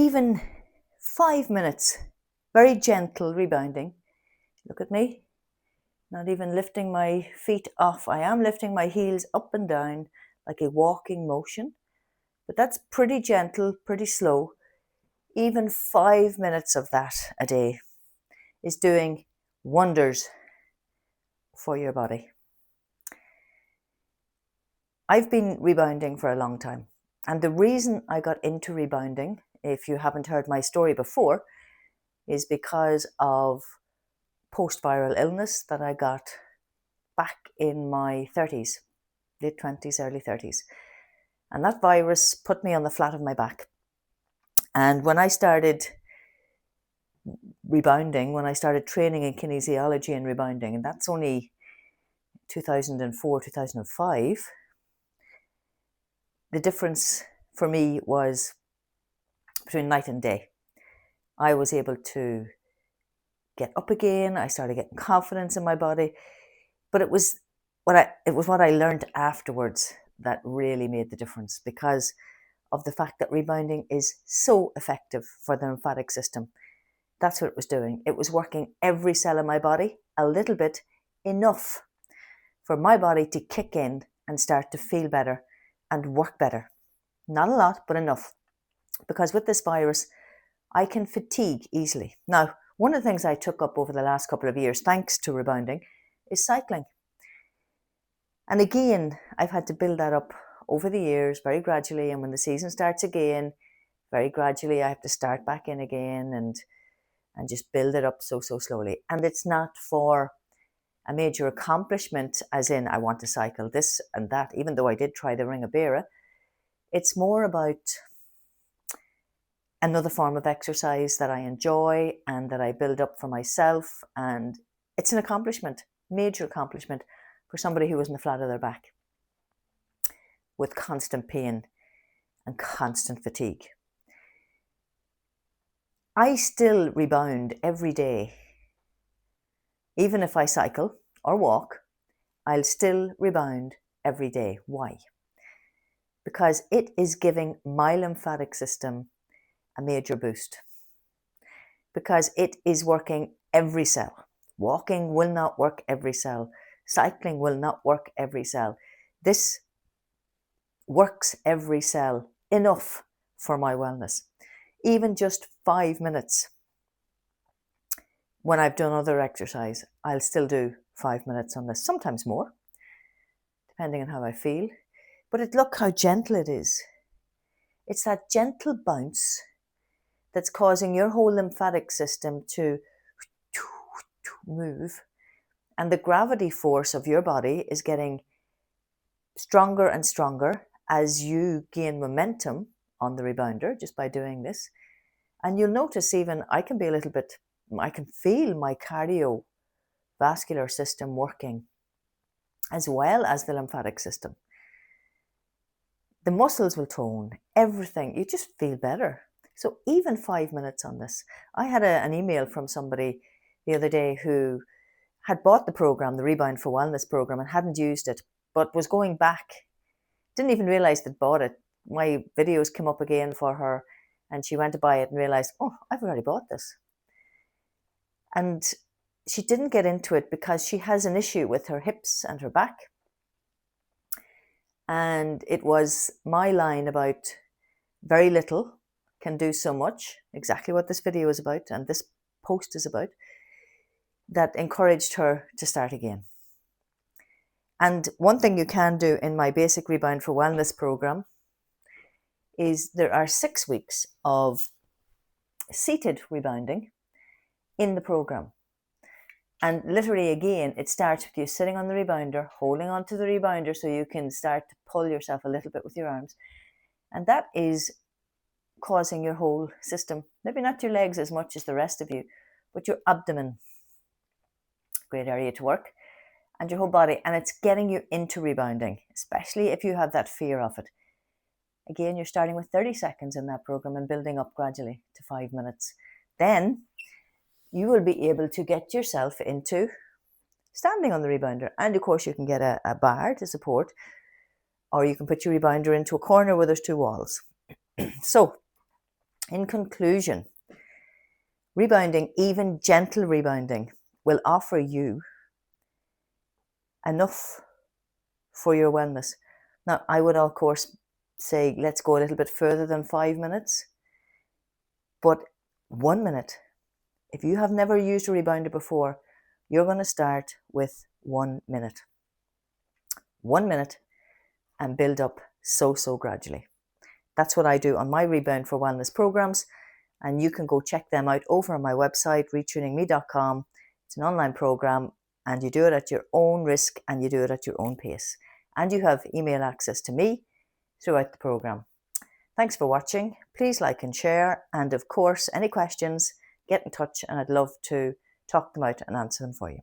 even 5 minutes, very gentle rebounding. Look at me, not even lifting my feet off. I am lifting my heels up and down like a walking motion, but that's pretty gentle, pretty slow. Even 5 minutes of that a day is doing wonders for your body. I've been rebounding for a long time. And the reason I got into rebounding, if you haven't heard my story before, is because of post-viral illness that I got back in my 30s, late 20s, early 30s. And that virus put me on the flat of my back. And when I started rebounding, when I started training in kinesiology and rebounding, and that's only 2004, 2005, the difference for me was between night and day. I was able to get up again. I started getting confidence in my body, but it was what I learned afterwards that really made the difference, because of the fact that rebounding is so effective for the lymphatic system. That's what it was doing. It was working every cell in my body a little bit, enough for my body to kick in and start to feel better and work better. Not a lot, but enough. Because with this virus, I can fatigue easily. Now, one of the things I took up over the last couple of years, thanks to rebounding, is cycling. And again, I've had to build that up over the years, very gradually. And when the season starts again, very gradually, I have to start back in again and just build it up so slowly. And it's not for a major accomplishment, as in I want to cycle this and that, even though I did try the Ring of Beira. It's more about another form of exercise that I enjoy and that I build up for myself. And it's an accomplishment, major accomplishment for somebody who was in the flat of their back with constant pain and constant fatigue. I still rebound every day. Even if I cycle or walk, I'll still rebound every day. Why? Because it is giving my lymphatic system a major boost. Because it is working every cell. Walking will not work every cell. Cycling will not work every cell. This works every cell enough for my wellness. Even just 5 minutes. When I've done other exercise, I'll still do 5 minutes on this, sometimes more, depending on how I feel. But look how gentle it is. It's that gentle bounce that's causing your whole lymphatic system to move. And the gravity force of your body is getting stronger and stronger as you gain momentum on the rebounder just by doing this. And you'll notice even I can feel my cardiovascular system working as well as the lymphatic system. The muscles will tone, everything. You just feel better. So even 5 minutes on this. I had an email from somebody the other day who had bought the program, the Rebound for Wellness program, and hadn't used it, but was going back. Didn't even realize they'd bought it. My videos came up again for her, and she went to buy it and realized, oh, I've already bought this. And she didn't get into it because she has an issue with her hips and her back. And it was my line about very little can do so much, exactly what this video is about and this post is about, that encouraged her to start again. And one thing you can do in my basic Rebound for Wellness program is there are 6 weeks of seated rebounding in the program. And literally, again, it starts with you sitting on the rebounder, holding onto the rebounder so you can start to pull yourself a little bit with your arms. And that is causing your whole system, maybe not your legs as much as the rest of you, but your abdomen, great area to work, and your whole body. And it's getting you into rebounding, especially if you have that fear of it. Again, you're starting with 30 seconds in that program and building up gradually to 5 minutes. Then you will be able to get yourself into standing on the rebounder. And of course, you can get a bar to support, or you can put your rebounder into a corner where there's 2 walls. So In conclusion, rebounding, even gentle rebounding, will offer you enough for your wellness. Now, I would, of course, say let's go a little bit further than 5 minutes, but 1 minute. If you have never used a rebounder before, you're going to start with 1 minute. 1 minute and build up so gradually. That's what I do on my Rebound for Wellness programs, and you can go check them out over on my website, RetuningME.com. It's an online program, and you do it at your own risk and you do it at your own pace. And you have email access to me throughout the program. Thanks for watching. Please like and share, and of course, any questions, get in touch and I'd love to talk them out and answer them for you.